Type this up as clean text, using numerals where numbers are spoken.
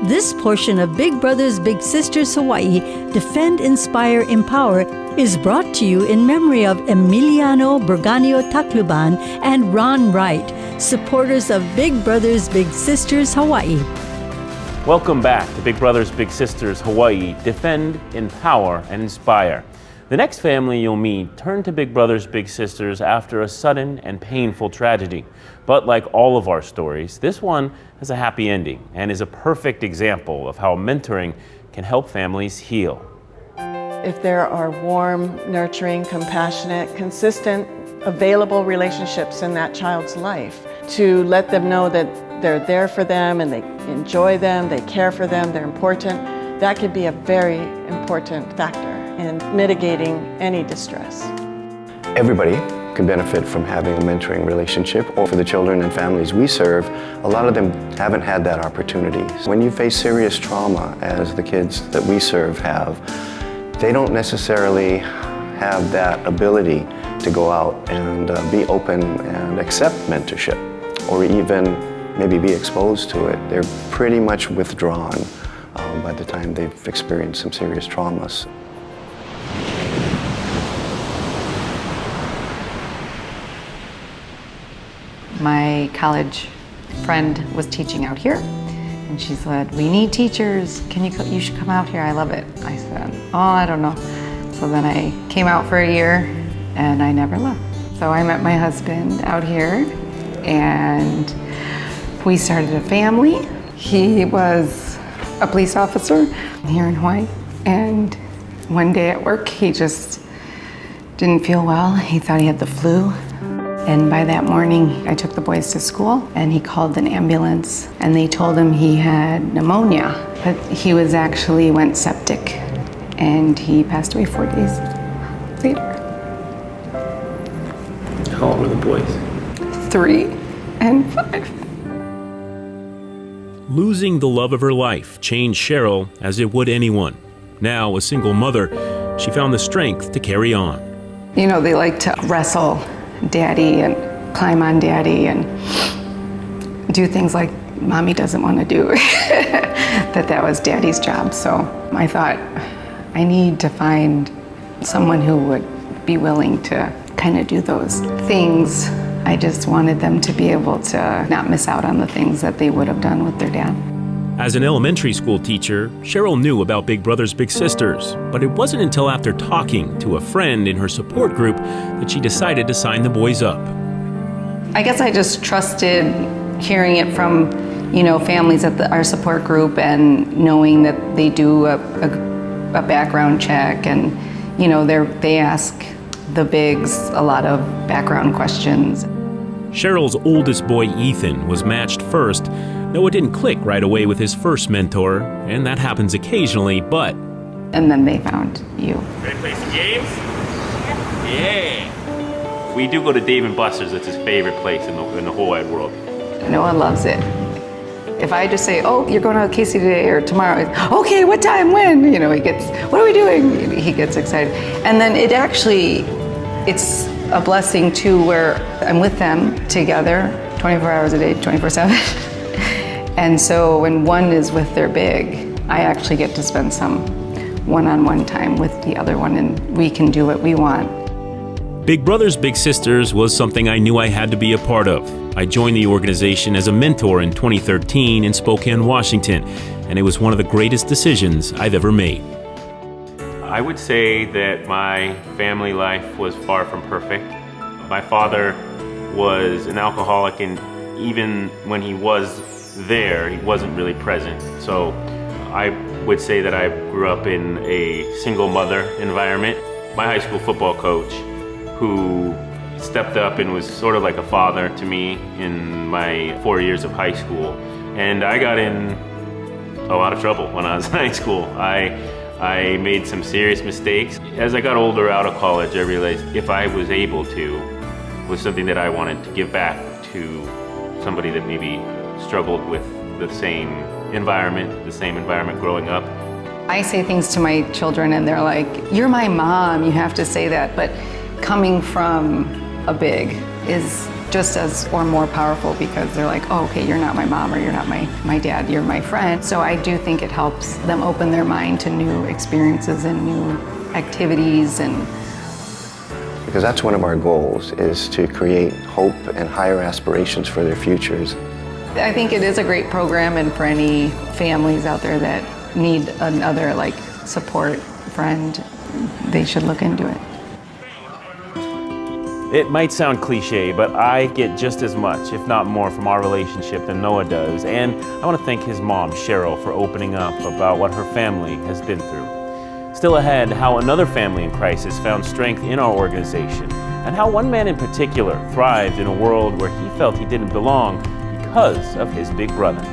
This portion of Big Brothers Big Sisters Hawai, Defend, Inspire, Empower, is brought to you in memory of Emiliano Burganio Tacloban and Ron Wright, supporters of Big Brothers Big Sisters Hawai. Welcome back to Big Brothers Big Sisters Hawai, Defend, Empower, and Inspire. The next family you'll meet turned to Big Brothers Big Sisters after a sudden and painful tragedy. But like all of our stories, this one has a happy ending and is a perfect example of how mentoring can help families heal. If there are warm, nurturing, compassionate, consistent, available relationships in that child's life, to let them know that they're there for them and they enjoy them, they care for them, they're important, that could be a very important factor in mitigating any distress. Everybody can benefit from having a mentoring relationship, or for the children and families we serve, a lot of them haven't had that opportunity. When you face serious trauma, as the kids that we serve have, they don't necessarily have that ability to go out and be open and accept mentorship, or even maybe be exposed to it. They're pretty much withdrawn by the time they've experienced some serious traumas. My college friend was teaching out here, and she said, "We need teachers. You should come out here. I love it." I said, "Oh, I don't know." So then I came out for a year, and I never left. So I met my husband out here, and we started a family. He was a police officer here in Hawaii, and one day at work, he just didn't feel well. He thought he had the flu. And by that morning, I took the boys to school, and he called an ambulance, and they told him he had pneumonia, but he went septic, and he passed away 4 days later. How old were the boys? 3 and 5. Losing the love of her life changed Cheryl as it would anyone. Now a single mother, she found the strength to carry on. You know, they like to wrestle Daddy and climb on Daddy and do things like Mommy doesn't want to do. that was Daddy's job. So I thought, I need to find someone who would be willing to kind of do those things. I just wanted them to be able to not miss out on the things that they would have done with their dad. As an elementary school teacher, Cheryl knew about Big Brothers Big Sisters, but it wasn't until after talking to a friend in her support group that she decided to sign the boys up. I guess I just trusted hearing it from, families at our support group, and knowing that they do a background check, and they ask the bigs a lot of background questions. Cheryl's oldest boy, Ethan, was matched first. Noah didn't click right away with his first mentor, and that happens occasionally, but... And then they found you. Ready to play some games? Yeah! We do go to Dave & Buster's. That's his favorite place in the whole wide world. Noah loves it. If I just say, "Oh, you're going to Casey today or tomorrow," "Okay, what time, when?" He gets, "What are we doing?" He gets excited. And then it's a blessing too, where I'm with them together 24 hours a day, 24/7. And so when one is with their big, I actually get to spend some one-on-one time with the other one, and we can do what we want. Big Brothers Big Sisters was something I knew I had to be a part of. I joined the organization as a mentor in 2013 in Spokane, Washington, and it was one of the greatest decisions I've ever made. I would say that my family life was far from perfect. My father was an alcoholic, and even when he was there, he wasn't really present. So I would say that I grew up in a single mother environment. My high school football coach, who stepped up and was sort of like a father to me in my 4 years of high school. And I got in a lot of trouble when I was in high school. I made some serious mistakes. As I got older, out of college, I realized if I was able to, it was something that I wanted to give back to somebody that maybe struggled with the same environment growing up. I say things to my children, and they're like, "You're my mom, you have to say that." But coming from a big is just as or more powerful because they're like, oh, okay, you're not my mom or you're not my dad, you're my friend. So I do think it helps them open their mind to new experiences and new activities. And because that's one of our goals, is to create hope and higher aspirations for their futures. I think it is a great program, and for any families out there that need another like support friend, they should look into it. It might sound cliche, but I get just as much, if not more, from our relationship than Noah does. And I want to thank his mom, Cheryl, for opening up about what her family has been through. Still ahead, how another family in crisis found strength in our organization, and how one man in particular thrived in a world where he felt he didn't belong because of his big brother.